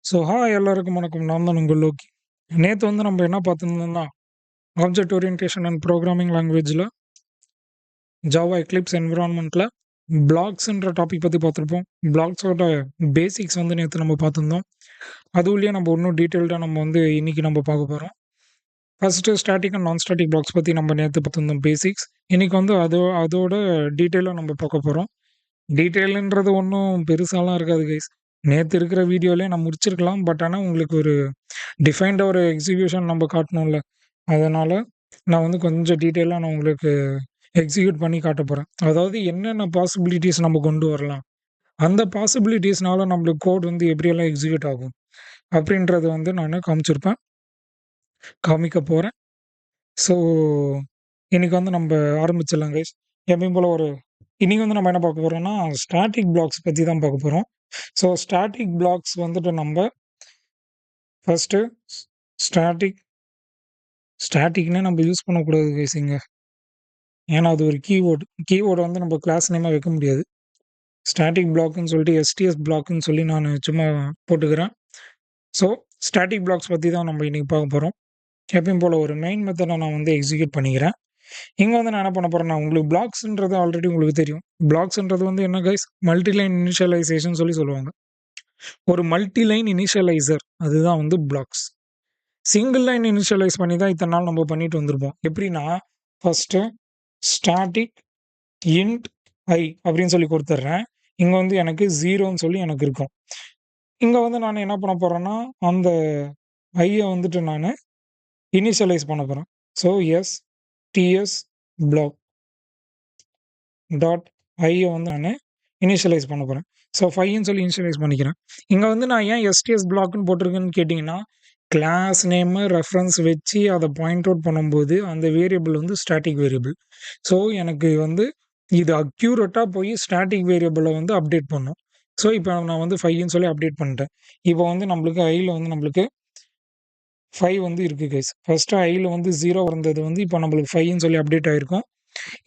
Hi எல்லாருக்கும் வணக்கம். நான் தான் உங்கள் லோக்கி. நேத்து வந்து நம்ம என்ன பார்த்துருந்தோம்னா, ஆப்ஜெக்ட் ஓரியன்டேஷன் அண்ட் ப்ரோகிராமிங் லாங்குவேஜ்ல ஜாவா எக்லிப்ஸ் என்விரான்மென்ட்ல பிளாக்ஸ்ன்ற டாபிக் பத்தி பார்த்துருப்போம். பிளாக்ஸோட பேசிக்ஸ் வந்து நேத்து நம்ம பார்த்துருந்தோம். அது உள்ளயே நம்ம இன்னும் டீட்டெயில்டா நம்ம வந்து இன்னைக்கு நம்ம பார்க்க போறோம். First static and non static blocks பத்தி நம்ம நேத்து பார்த்துருந்தோம் பேசிக்ஸ். இன்னைக்கு வந்து அதோட டீட்டெயிலா நம்ம பார்க்க போறோம். டீட்டெயிலுன்றது ஒண்ணும் பெருசாலாம் இருக்காது கைஸ். நேத்து இருக்கிற வீடியோலயே நான் முடிச்சிருக்கலாம். பட் ஆனா உங்களுக்கு ஒரு டிஃபைன்டா ஒரு எக்ஸிகியூஷன் நம்ம காட்டணும்ல. அதனால நான் வந்து கொஞ்சம் டீட்டெயிலா நான் உங்களுக்கு எக்ஸிக்யூட் பண்ணி காட்டப் போறேன். அதாவது என்னென்ன பாசிபிலிட்டீஸ் நம்ம கொண்டு வரலாம். அந்த பாசிபிலிட்டீஸ்னால நம்மளுக்கு கோட் வந்து எப்படியெல்லாம் எக்ஸிக்யூட் ஆகும். அப்படின்றத வந்து நானு காமிக்க போறேன். ஸோ இன்னைக்கு வந்து நம்ப ஆரம்பிச்சிடலாம் கைஸ். எப்பயும் போல இன்னைக்கு வந்து நம்ம என்ன பார்க்க போறோம்னா, ஸ்டாட்டிக் பிளாக்ஸ் பத்தி தான் பார்க்க போறோம். ஸோ ஸ்டாட்டிக் பிளாக்ஸ் வந்துட்டு நம்ப ஃபர்ஸ்ட்டு ஸ்டாட்டிக் ஸ்டாட்டிக்னே நம்ம யூஸ் பண்ணக்கூடாது கைஸ் இங்க. ஏன்னா அது ஒரு கீவேர்ட். கீவேர்ட வந்து நம்ம கிளாஸ் நேமா வைக்க முடியாது. ஸ்டாட்டிக் பிளாக்ன்னு சொல்லிட்டு எஸ்டிஎஸ் பிளாக்ன்னு சொல்லி நானு சும்மா போட்டுக்கிறேன். ஸோ ஸ்டாட்டிக் பிளாக்ஸ் பத்தி தான் நம்ம இன்னைக்கு பார்க்க போறோம். எப்பயும் போல ஒரு மெயின் மெத்தட நான் வந்து எக்ஸிக்யூட் பண்ணிக்கிறேன். இங்க வந்து நான் என்ன பண்ண போறேன்னா, உங்களுக்கு பிளாக்ஸ்ன்றது ஆல்ரெடி உங்களுக்கு தெரியும். பிளாக்ஸ்ன்றது வந்து என்ன கைஸ்? மல்டி லைன் இனிஷியலைசேஷன் சொல்லுவாங்க. ஒரு மல்டி லைன் இனிஷியலைசர் அதுதான் வந்து பிளாக்ஸ். சிங்கிள் லைன் இனிஷியலைஸ் பண்ணி தான் இத்தன நாள் நம்ம பண்ணிட்டு வந்திருப்போம். எப்படின்னா, ஃபர்ஸ்ட்டு ஸ்டாட்டிக் இன்ட் ஐ அப்படின்னு சொல்லி குடுத்துடுறேன். இங்க வந்து எனக்கு 0ன்னு சொல்லி எனக்கு இருக்கும். இங்க வந்து நானு என்ன பண்ண போறேன்னா, அந்த ஐய வந்துட்டு நானு இனிஷியலைஸ் பண்ண போறேன். ஸோ ts block டாட் ஐய வந்து நானு இனிஷியலைஸ் பண்ண போறேன். ஸோ 5ன்னு சொல்லி இனிஷியலைஸ் பண்ணிக்கிறேன். இங்க வந்து நான் ஏன் STS பிளாக்ன்னு போட்டிருக்கேன்னு கேட்டீங்கன்னா, கிளாஸ் நேமு ரெஃபரன்ஸ் வச்சு அத பாயிண்ட் அவுட் பண்ணும்போது, அந்த வேரியபிள் வந்து ஸ்டாட்டிக் வேரியபிள். ஸோ எனக்கு வந்து இது அக்யூரேட்டா போய் ஸ்டாட்டிக் வேரியபிள வந்து அப்டேட் பண்ணும். ஸோ இப்ப நான் வந்து 5ன்னு சொல்லி அப்டேட் பண்ணிட்டேன். இப்போ வந்து நம்மளுக்கு ஐல வந்து நம்மளுக்கு 5 வந்து இருக்கு கைஸ். ஃபர்ஸ்ட்டு ஐல வந்து 0 இருந்தது வந்து இப்ப நம்மளுக்கு 5ன்னு சொல்லி அப்டேட் ஆயிருக்கும்.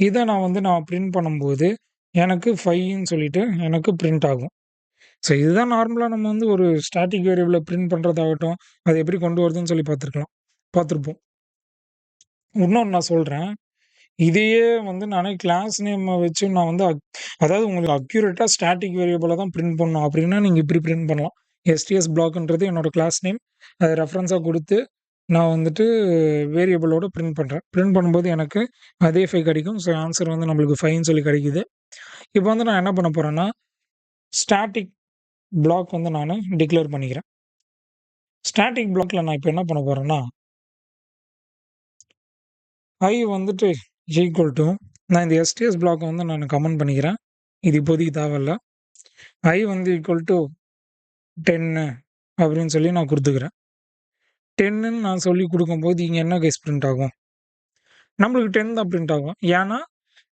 இத நான் பிரிண்ட் பண்ணும்போது, எனக்கு 5ன்னு சொல்லிட்டு எனக்கு பிரிண்ட் ஆகும். ஸோ இதுதான் நார்மலா நம்ம வந்து ஒரு ஸ்டாட்டிக் வேரியபிள பிரிண்ட் பண்றதாகட்டும், அது எப்படி கொண்டு வருதுன்னு சொல்லி பார்த்துருப்போம். இன்னொன்னு நான் சொல்றேன். இதையே வந்து நானு கிளாஸ் நேம வச்சு நான் வந்து அதாவது உங்களுக்கு அக்யூரேட்டா ஸ்டாட்டிக் வேரியபிள தான் பிரிண்ட் பண்ணணும் அப்படின்னா, நீங்க இப்படி பிரிண்ட் பண்ணலாம். STS பிளாக்ன்றது என்னோட கிளாஸ் நேம். அத ரெஃபரன்ஸா குடுத்து, நான் வந்துட்டு வேரியபிளோட பிரிண்ட் பண்றேன். பிரிண்ட் பண்ணும்போது எனக்கு அதே 5 கிடைக்கும். ஸோ ஆன்ஸர் வந்து நம்மளுக்கு 5ன்னு சொல்லி கிடைக்குது. இப்போ வந்து நான் என்ன பண்ண போறேன்னா, ஸ்டாட்டிக் பிளாக் வந்து நானு டிக்ளேர் பண்ணிக்கிறேன். ஸ்டாட்டிக் பிளாக்ல நான் இப்ப என்ன பண்ண போறேன்னா, ஐ வந்துட்டு ஈக்குவல் டூ நான் இந்த STS பிளாக்க வந்து நானு கமெண்ட் பண்ணிக்கிறேன். இது இப்போதைக்கு தேவையில்ல. ஐ வந்து ஈக்குவல் டூ 10 அப்படின்னு சொல்லி நான் குடுத்துக்கிறேன். 10ன்னு நான் சொல்லி குடுக்கும்போது இங்க என்ன கைஸ் பிரிண்ட் ஆகும்? நம்மளுக்கு 10 தான் பிரிண்ட் ஆகும். ஏன்னா,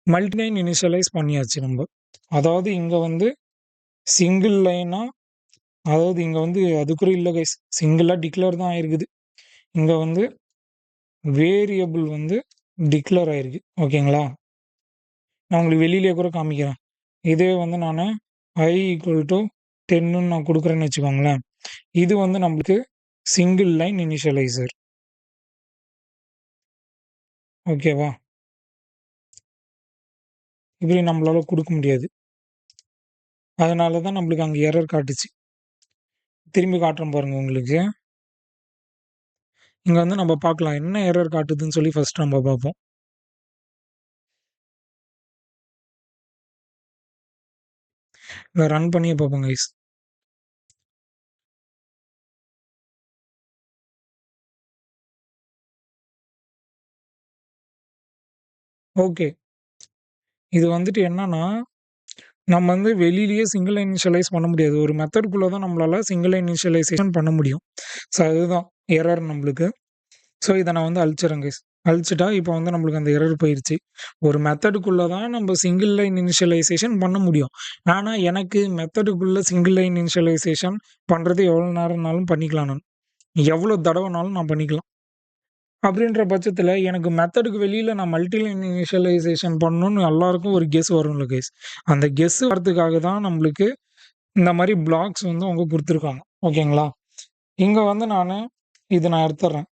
மல்டி லைன் இனிஷியலைஸ் பண்ணியாச்சு நம்ப. அதாவது இங்க வந்து சிங்கிள் லைனா அதாவது இங்க வந்து அது கூட இல்ல கைஸ். சிங்கிளா டிக்ளேர் தான் ஆயிருக்குது. இங்க வந்து வேரியபிள் வந்து டிக்ளேர் ஆயிருக்கு. ஓகேங்களா? நான் உங்களுக்கு வெளியிலேயே கூட காமிக்கிறேன். இதே வந்து நானு i ஈக்குவல் டூ 10ன்னு நான் குடுக்குறேன்னு வச்சுக்கோங்களேன். இது வந்து நம்மளுக்கு சிங்கிள் லைன் இனிஷியலைசர். ஓகேவா? இப்படி நம்மளால குடுக்க முடியாது. அதனால தான் நம்மளுக்கு அங்க எரர் காட்டுச்சு. திரும்பி காட்டுறேன் பாருங்க உங்களுக்கு. இங்க வந்து நம்ம பார்க்கலாம். என்ன எரர் காட்டுதுன்னு சொல்லி ஃபர்ஸ்ட் நம்ம பார்ப்போம். இத ரன் பண்ணியே பார்ப்போம் கைஸ். ஓகே. இது வந்துட்டு என்னன்னா, நம்ம வந்து வெளியிலேயே சிங்கிள் லைன் இனிஷியலைஸ் பண்ண முடியாது. ஒரு மெத்தட்குள்ள தான் நம்மளால சிங்கிள் லைன் இனிஷியலைசேஷன் பண்ண முடியும். ஸோ அதுதான் எரர் நம்மளுக்கு. ஸோ இத நான் வந்து அழிச்சிர்றேன் கைஸ். அழிச்சுட்டா இப்போ வந்து நம்மளுக்கு அந்த எரர் போயிருச்சு. ஒரு மெத்தடுக்குள்ள தான் நம்ம சிங்கிள் லைன் இனிஷியலைசேஷன் பண்ண முடியும். ஆனா எனக்கு மெத்தடுக்குள்ள சிங்கிள் லைன் இனிஷியலைசேஷன் பண்றது எவ்வளோ நேரம்னாலும் பண்ணிக்கலாம் நான். எவ்வளோ தடவனாலும் நான் பண்ணிக்கலாம். அப்படின்ற பட்சத்தில எனக்கு மெத்தடுக்கு வெளியில நான் மல்டி லைன் இனிஷியலைசேஷன் பண்ணணும்னு எல்லாருக்கும் ஒரு கெஸ் வரும்ல கைஸ். அந்த கெஸ் வரதுக்காக தான் நம்மளுக்கு இந்த மாரி பிளாக்ஸ் வந்து அவங்க குடுத்துருக்காங்க. ஓகேங்களா? இங்க வந்து இத நான் எடுத்துர்றேன்.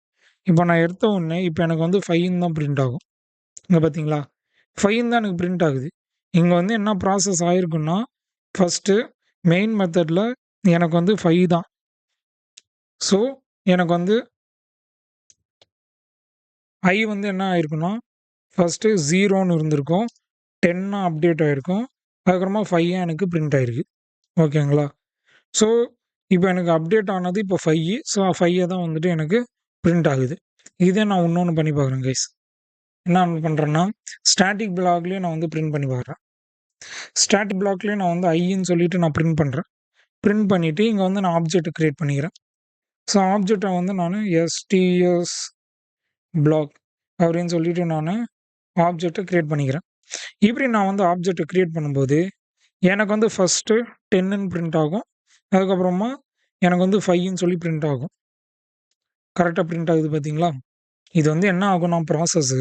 இப்ப நான் எடுத்த உடனே, இப்ப எனக்கு வந்து 5ன்னு தான் பிரிண்ட் ஆகும். இங்க பார்த்தீங்களா? 5ன்னு தான் எனக்கு பிரிண்ட் ஆகுது. இங்க வந்து என்ன ப்ராசஸ் ஆயிருக்குன்னா, ஃபர்ஸ்ட்டு மெயின் மெத்தட்ல எனக்கு வந்து 5 தான். ஸோ, எனக்கு வந்து I வந்து என்ன ஆயிருக்குன்னா, ஃபர்ஸ்ட்டு 0ன்னு இருந்திருக்கும். 10ஆ அப்டேட் ஆயிருக்கும். அதுக்கப்புறமா 5ஆ எனக்கு பிரிண்ட் ஆயிருக்கு. ஓகேங்களா? ஸோ, இப்ப எனக்கு அப்டேட் ஆனது இப்ப 5. ஸோ, 5 தான் வந்துட்டு எனக்கு பிரிண்ட் ஆகுது. இதே நான் இன்னொன்னு பண்ணி பார்க்குறேன் கைஸ். என்ன பண்றேன்னா, ஸ்டாட்டிக் பிளாக்லயே நான் வந்து பிரிண்ட் பண்ணி பார்க்குறேன். ஸ்டாட்டிக் பிளாக்லயே நான் வந்து ஐன்னு சொல்லிட்டு நான் பிரிண்ட் பண்றேன். பிரிண்ட் பண்ணிட்டு இங்க வந்து நான் ஆப்ஜெக்ட் கிரியேட் பண்ணிக்கிறேன். ஸோ, ஆப்ஜெக்ட்ட வந்து STS பிளாக் அப்படின்னு சொல்லிட்டு ஆப்ஜெக்ட்ட கிரியேட் பண்ணிக்கிறேன். இப்படி நான் வந்து ஆப்ஜெக்ட்ட கிரியேட் பண்ணும்போது, எனக்கு வந்து ஃபர்ஸ்ட்டு 10ன்னு பிரிண்ட் ஆகும். அதுக்கப்புறமா எனக்கு வந்து 5ன்னு சொல்லி பிரிண்ட் ஆகும். கரெக்ட்டா பிரிண்ட் ஆகுது பார்த்தீங்களா? இது வந்து என்ன ஆகும்னா ப்ராசஸு,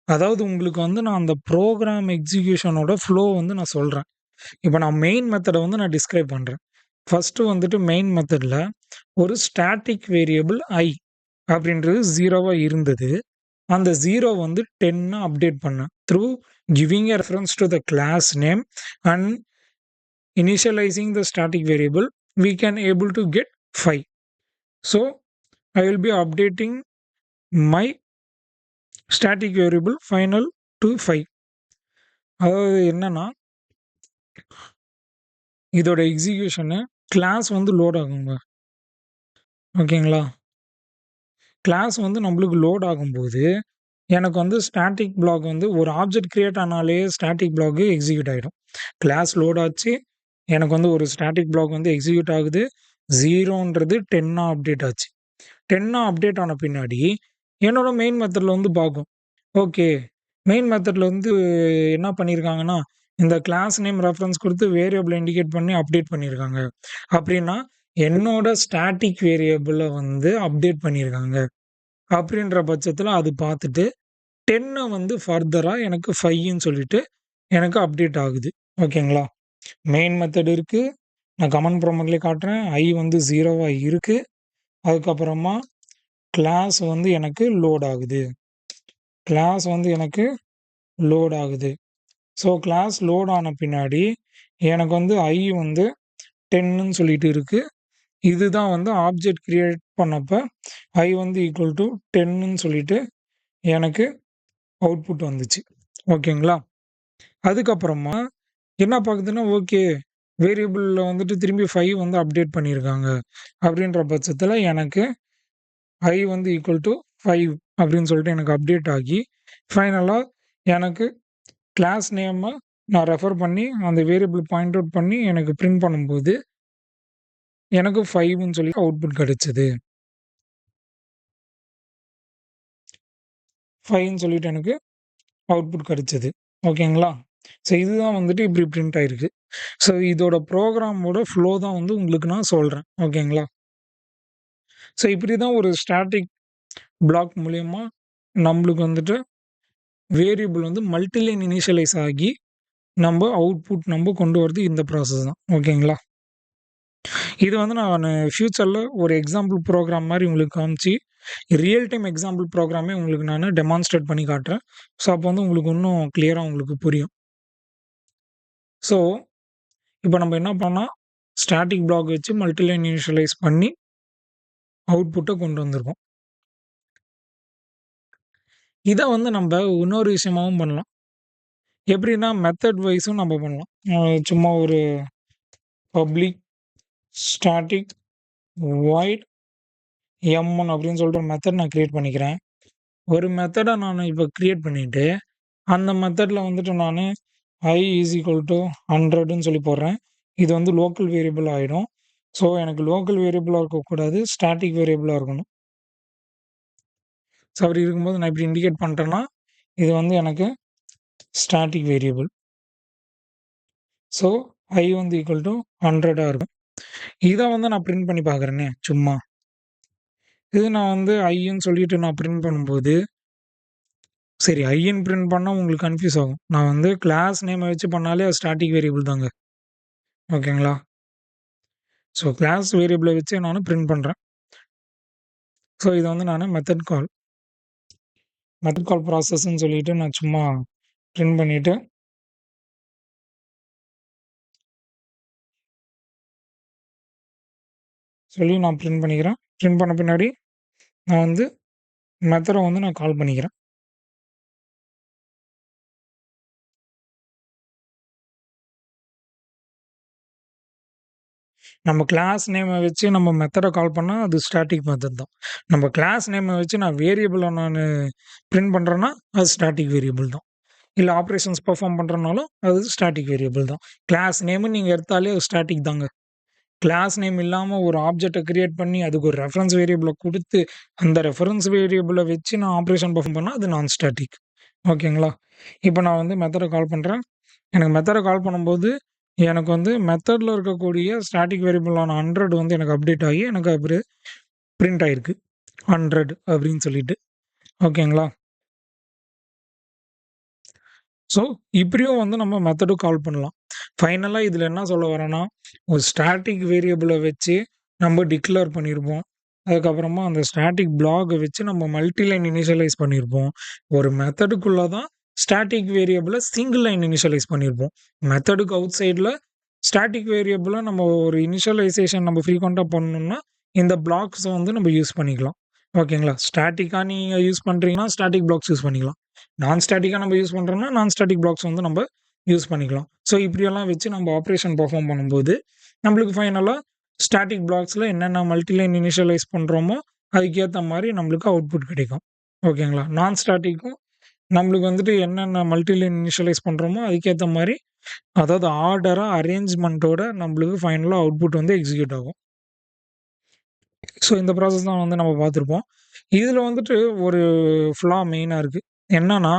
அதாவது உங்களுக்கு வந்து நான் அந்த ப்ரோகிராம் எக்ஸிகியூஷனோட ஃப்ளோ வந்து நான் சொல்றேன். இப்ப நான் மெயின் மெத்தட வந்து நான் டிஸ்கிரைப் பண்றேன். ஃபர்ஸ்ட்டு வந்துட்டு மெயின் மெத்தட்ல ஒரு ஸ்டாட்டிக் வேரியபிள் I அப்படின்றது 0வா இருந்தது. அந்த 0 வந்து 10ன்னு அப்டேட் பண்ணேன். Through giving a reference to the class name and initializing the static variable, we can able to get 5. So, I will be updating my static variable final to 5. அதாவது என்னன்னா, இதோட எக்ஸிகியூஷனு class வந்து லோட் ஆகுங்க. ஓகேங்களா? Class வந்து நம்மளுக்கு load ஆகும்போது, எனக்கு வந்து ஸ்டாட்டிக் பிளாக் வந்து ஒரு ஆப்ஜெக்ட் கிரியேட் ஆனாலே ஸ்டாட்டிக் பிளாக் எக்ஸிக்யூட் ஆயிடும். கிளாஸ் லோட் ஆச்சு. எனக்கு வந்து ஒரு ஸ்டாட்டிக் பிளாக் வந்து எக்ஸிக்யூட் ஆகுது. 0ன்றது 10ஆ அப்டேட் ஆச்சு. 10ஆ அப்டேட் ஆன பின்னாடி, என்னோட மெயின் மெத்தட்ல வந்து பார்க்கும். ஓகே. மெயின் மெத்தட்ல வந்து என்ன பண்ணியிருக்காங்கன்னா, இந்த கிளாஸ் நேம் ரெஃபரன்ஸ் குடுத்து வேரியபிள இண்டிகேட் பண்ணி அப்டேட் பண்ணியிருக்காங்க. அப்டின்னா, என்னோட ஸ்டாட்டிக் வேரியபிள வந்து அப்டேட் பண்ணியிருக்காங்க. அப்டின்ற பட்சத்தில அது பார்த்துட்டு 10 வந்து ஃபர்தரா எனக்கு 5ன்னு சொல்லிட்டு எனக்கு அப்டேட் ஆகுது. ஓகேங்களா? மெயின் மெத்தட் இருக்கு. நான் கமாண்ட் ப்ராம்ப்ட்லயே காட்டுறேன். வந்து 0வா இருக்கு. அதுக்கப்புறமா கிளாஸ் வந்து எனக்கு லோட் ஆகுது. கிளாஸ் வந்து எனக்கு லோட் ஆகுது. ஸோ கிளாஸ் லோட் ஆன பின்னாடி எனக்கு வந்து வந்து 10ன்னு சொல்லிட்டு இருக்கு. இதுதான் வந்து ஆப்ஜெக்ட் கிரியேட் பண்ணப்ப வந்து ஈக்குவல் டூ 10ன்னு சொல்லிட்டு எனக்கு அவுட்புட் வந்துச்சு. ஓகேங்களா? அதுக்கப்புறமா என்ன பாக்குதுன்னா, ஓகே வேரியபிள்ல வந்துட்டு திரும்பி 5 வந்து அப்டேட் பண்ணியிருக்காங்க. அப்படின்ற பட்சத்தில எனக்கு வந்து ஈக்குவல் டூ 5 அப்படின்னு சொல்லிட்டு எனக்கு அப்டேட் ஆகி, ஃபைனலா எனக்கு கிளாஸ் நேம நான் ரெஃபர் பண்ணி அந்த வேரியபிள் பாயிண்ட் அவுட் பண்ணி எனக்கு பிரிண்ட் பண்ணும்போது, எனக்கு 5ன்னு சொல்லி அவுட்புட் கிடைச்சது. 5ன்னு சொல்லிட்டு எனக்கு அவுட்புட் கிடைச்சது. ஓகேங்களா? ஸோ இதுதான் வந்துட்டு இப்படி பிரிண்ட் ஆயிருக்கு. ஸோ இதோட ப்ரோகிராமோட ஃப்ளோ தான் வந்து உங்களுக்கு நான் சொல்றேன். ஓகேங்களா? ஸோ இப்படி தான் ஒரு ஸ்டாட்டிக் பிளாக் மூலியமா நம்மளுக்கு வந்துட்டு வேரியபிள் வந்து மல்டி லைன் இனிஷியலைஸ் ஆகி, நம்ப அவுட்புட் கொண்டு வரது இந்த ப்ராசஸ் தான். ஓகேங்களா? இது வந்து நானு ஃபியூச்சர்ல ஒரு எக்ஸாம்பிள் ப்ரோகிராம் மாரி உங்களுக்கு காமிச்சு, ரியல் டைம் எக்ஸாம்பிள் ப்ரோகிராமே உங்களுக்கு நானு டெமான்ஸ்ட்ரேட் பண்ணி காட்டுறேன். ஸோ அப்போ வந்து உங்களுக்கு இன்னும் கிளியரா உங்களுக்கு புரியும். ஸோ, இப்ப நம்ம என்ன பண்ணோம், ஸ்டாட்டிக் பிளாக் வச்சு மல்டி லைன் இனிஷியலைஸ் பண்ணி அவுட்புட்ட கொண்டு வந்திருக்கோம். இத வந்து நம்ப இன்னொரு விஷயமாவும் பண்ணலாம். எப்படின்னா மெத்தட் வைஸும் நம்ம பண்ணலாம். சும்மா ஒரு பப்ளிக் ஸ்டாட்டிக் வாய்ட் M1 அப்படின்னு சொல்லிட்டு ஒரு மெத்தட் நான் கிரியேட் பண்ணிக்கிறேன். ஒரு மெத்தட நானு இப்ப கிரியேட் பண்ணிட்டு, அந்த மெத்தட்ல வந்துட்டு I இஸ் ஈக்குவல் டூ 100ன்னு சொல்லி போடுறேன். இது வந்து லோக்கல் வேரியபிள் ஆயிடும். ஸோ, எனக்கு லோக்கல் வேரியபிளா இருக்கக்கூடாது. ஸ்டாட்டிக் வேரியபிளா இருக்கணும். ஸோ, அப்படி இருக்கும்போது நான் இப்படி இண்டிகேட் பண்ட்டேன்னா, இது வந்து எனக்கு ஸ்டாட்டிக் வேரியபிள். ஸோ, வந்து ஈக்குவல் டூ 100ஆ இருக்கும். இத வந்து நான் பிரிண்ட் பண்ணி பார்க்குறேனே சும்மா. இது நான் வந்து ன்னு சொல்லிட்டு நான் பிரிண்ட் பண்ணும்போது, சரி ன்னு பிரிண்ட் பண்ணா உங்களுக்கு கன்ஃப்யூஸ் ஆகும். நான் வந்து கிளாஸ் நேம வச்சு பண்ணாலே அது ஸ்டாட்டிக் வேரியபிள் தாங்க. ஓகேங்களா? ஸோ, கிளாஸ் வேரியபிள வச்சே நானு பிரிண்ட் பண்றேன். ஸோ இத வந்து நானு மெத்தட் கால் ப்ராசஸ்ன்னு சொல்லிட்டு நான் சும்மா பிரிண்ட் பண்ணிட்டு நான் பிரிண்ட் பண்ணிக்கிறேன். பிரிண்ட் பண்ண பின்னாடி நான் வந்து மெத்தட வந்து நான் கால் பண்ணிக்கிறேன். நம்ம கிளாஸ் நேம வச்சு நம்ம மெத்தட கால் பண்ணா அது ஸ்டாட்டிக் மெத்தட் தான். நம்ம கிளாஸ் நேம வச்சு நான் வேரியபிள நானு பிரிண்ட் பண்றேன்னா, அது ஸ்டாட்டிக் வேரியபிள் தான். இல்ல ஆப்பரேஷன்ஸ் பெர்ஃபார்ம் பண்றனாலும் அது ஸ்டாட்டிக் வேரியபிள் தான். கிளாஸ் நேம்ன்னு நீங்க எடுத்தாலே அது ஸ்டாட்டிக் தாங்க. கிளாஸ் நேம் இல்லாம ஒரு ஆப்ஜெக்ட்ட கிரியேட் பண்ணி அதுக்கு ஒரு ரெஃபரன்ஸ் வேரியபிள குடுத்து, அந்த ரெஃபரன்ஸ் வேரியபிள வச்சு நான் ஆப்பரேஷன் பெர்ஃபார்ம் பண்ணா அது நான் ஸ்டாட்டிக். ஓகேங்களா? இப்ப நான் வந்து மெத்தட கால் பண்றேன். எனக்கு மெத்தட கால் பண்ணும்போது, எனக்கு வந்து மெத்தட்ல இருக்கக்கூடிய ஸ்டாட்டிக் வேரியபிளான 100 வந்து எனக்கு அப்டேட் ஆகி எனக்கு அப்டியே பிரிண்ட் ஆயிருக்கு. 100 அப்படின்னு சொல்லிட்டு. ஓகேங்களா? ஸோ, இப்படியும் வந்து நம்ம மெத்தடும் கால் பண்ணலாம். ஃபைனலா இதுல என்ன சொல்ல வரேன்னா, ஒரு ஸ்டாட்டிக் வேரியபிள வச்சு நம்ம டிக்ளேர் பண்ணியிருப்போம். அதுக்கப்புறமா அந்த ஸ்டாட்டிக் பிளாக்க வச்சு நம்ம மல்டி லைன் இனிஷியலைஸ் பண்ணியிருப்போம். ஒரு மெத்தடுக்குள்ள தான் ஸ்டாட்டிக் வேரியபிள சிங்கிள் லைன் இனிஷியலைஸ் பண்ணியிருப்போம். மெத்தடுக்கு அவுட் சைட்ல ஸ்டாட்டிக் வேரியபிள நம்ம ஒரு இனிஷியலைசேஷன் நம்ம ஃப்ரீக்வென்ட்டா பண்ணணும்னா, இந்த பிளாக்ஸ வந்து நம்ம யூஸ் பண்ணிக்கலாம். ஓகேங்களா? ஸ்டாட்டிக்கா நீங்க யூஸ் பண்றீங்கன்னா, ஸ்டாட்டிக் பிளாக்ஸ் யூஸ் பண்ணிக்கலாம். நான் ஸ்டாட்டிக்கா நம்ம யூஸ் பண்றோம்னா, நான் ஸ்டாட்டிக் பிளாக்ஸ் வந்து நம்ப யூஸ் பண்ணிக்கலாம். ஸோ, இப்படியெல்லாம் வச்சு நம்ம ஆப்பரேஷன் பெர்ஃபார்ம் பண்ணும்போது, நம்மளுக்கு ஃபைனலா ஸ்டாட்டிக் பிளாக்ஸ்ல என்னென்ன மல்டி லைன் இனிஷியலைஸ் பண்றோமோ, அதுக்கேத்த மாரி நம்மளுக்கு அவுட்புட் கிடைக்கும். ஓகேங்களா? நான் ஸ்டாட்டிக்கும் நம்மளுக்கு வந்துட்டு என்னென்ன மல்டி லைன் இனிஷியலைஸ் பண்றோமோ, அதுக்கேத்த மாரி அதாவது ஆர்டரா அரேஞ்ச்மென்ட்டோட நம்மளுக்கு ஃபைனலா அவுட்புட் வந்து எக்ஸிக்யூட் ஆகும். ஸோ, இந்த ப்ராசஸ் தான் வந்து நம்ம பார்த்துருப்போம். இதுல வந்துட்டு ஒரு ஃப்ளா மெயினா இருக்கு. என்னன்னா,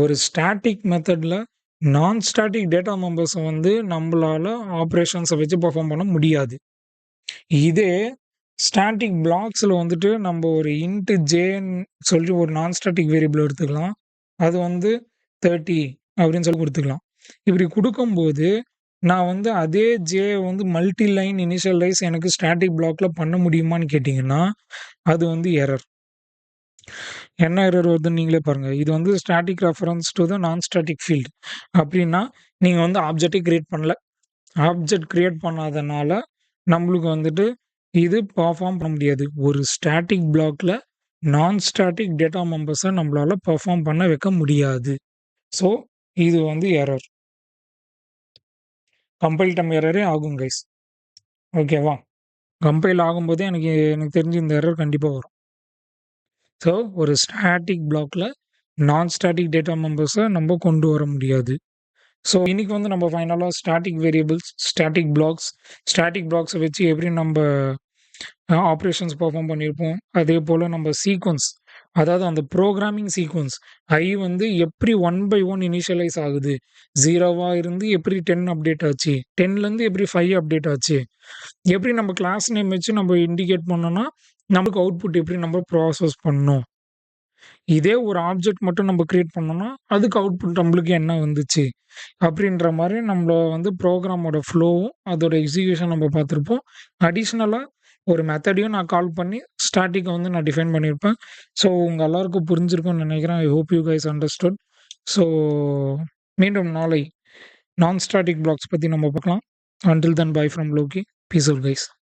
ஒரு ஸ்டாட்டிக் மெத்தட்ல நான் ஸ்டாட்டிக் டேட்டா மெம்பர்ஸ வந்து நம்பளால ஆப்பரேஷன்ஸ வச்சு பெர்ஃபார்ம் பண்ண முடியாது. இதே ஸ்டாட்டிக் பிளாக்ஸ்ல வந்துட்டு நம்ப ஒரு இன்ட் ஜேன்னு சொல்லி ஒரு நான் ஸ்டாட்டிக் வேரியபிள் எடுத்துக்கலாம். அது வந்து 30 அப்படின்னு சொல்லி குடுத்துக்கலாம். இப்படி குடுக்கும்போது, நான் வந்து அதே ஜே வந்து மல்டி லைன் இனிஷியலைஸ் எனக்கு ஸ்டாட்டிக் பிளாக்ல பண்ண முடியுமான்னு கேட்டீங்கன்னா, அது வந்து எரர். என்ன எரர் வருதுன்னு நீங்களே பாருங்க. இது வந்து ஸ்டாட்டிக் ரெஃபரன்ஸ் டூ த நான் ஸ்டாட்டிக் ஃபீல்ட். அப்டின்னா, நீங்க வந்து ஆப்ஜெக்ட்டே கிரியேட் பண்ணல. ஆப்ஜெக்ட் கிரியேட் பண்ணாதனால, நம்மளுக்கு வந்துட்டு இது பெர்ஃபார்ம் பண்ண முடியாது. ஒரு ஸ்டாட்டிக் பிளாக்ல நான் ஸ்டாட்டிக் டேட்டா மெம்பர்ஸ நம்மளால பெர்ஃபார்ம் பண்ண வைக்க முடியாது. ஸோ, இது வந்து எரர். கம்பைல் டைம் எரரே ஆகும் கைஸ். ஓகேவா? கம்பைல் ஆகும்போதே எனக்கு தெரிஞ்சு இந்த எரர் கண்டிப்பா வரும். ஸோ, ஒரு ஸ்டாட்டிக் பிளாக்ல நான் ஸ்டாட்டிக் டேட்டா மெம்பர்ஸ நம்ப கொண்டு வர முடியாது. ஸோ, இன்னைக்கு வந்து நம்ம ஃபைனலா ஸ்டாட்டிக் வேரியபிள்ஸ், ஸ்டாட்டிக் பிளாக்ஸ வச்சு எப்படி நம்ப ஆப்பரேஷன்ஸ் பெர்ஃபார்ம் பண்ணியிருப்போம். அதேபோல நம்ம சீக்வென்ஸ் அதாவது அந்த புரோகிராமிங் சீக்வென்ஸ் வந்து எப்படி ஒன் பை ஒன் இனிஷியலைஸ் ஆகுது. 0வா இருந்து எப்படி 10 அப்டேட் ஆச்சு. 10லேருந்து எப்படி 5 அப்டேட் ஆச்சு. எப்படி நம்ம கிளாஸ் நேம் வச்சு நம்ம இண்டிகேட் பண்ணோம்னா, நமக்கு அவுட்புட் எப்படி நம்ம ப்ராசஸ் பண்ணணும். இதே ஒரு ஆப்ஜெக்ட் மட்டும் நம்ம கிரியேட் பண்ணோம்னா, அதுக்கு அவுட்புட் நம்மளுக்கு என்ன வந்துச்சு? அப்படின்ற மாரி நம்மள வந்து ப்ரோகிராமோட ஃப்ளோவும், அதோட எக்ஸிகியூஷன் நம்ம பார்த்துருப்போம். அடிஷனலா ஒரு மெத்தடையும் நான் கால் பண்ணி ஸ்டாட்டிக்க வந்து நான் டிஃபைன் பண்ணியிருப்பேன். ஸோ உங்க எல்லாருக்கும் புரிஞ்சிருக்கும்னு நினைக்கிறேன். I hope you guys understood. So மீண்டும் நாளை நான் ஸ்டாட்டிக் பிளாக்ஸ் பத்தி நம்ம பார்க்கலாம். Until then bye from Loki. Peace out guys.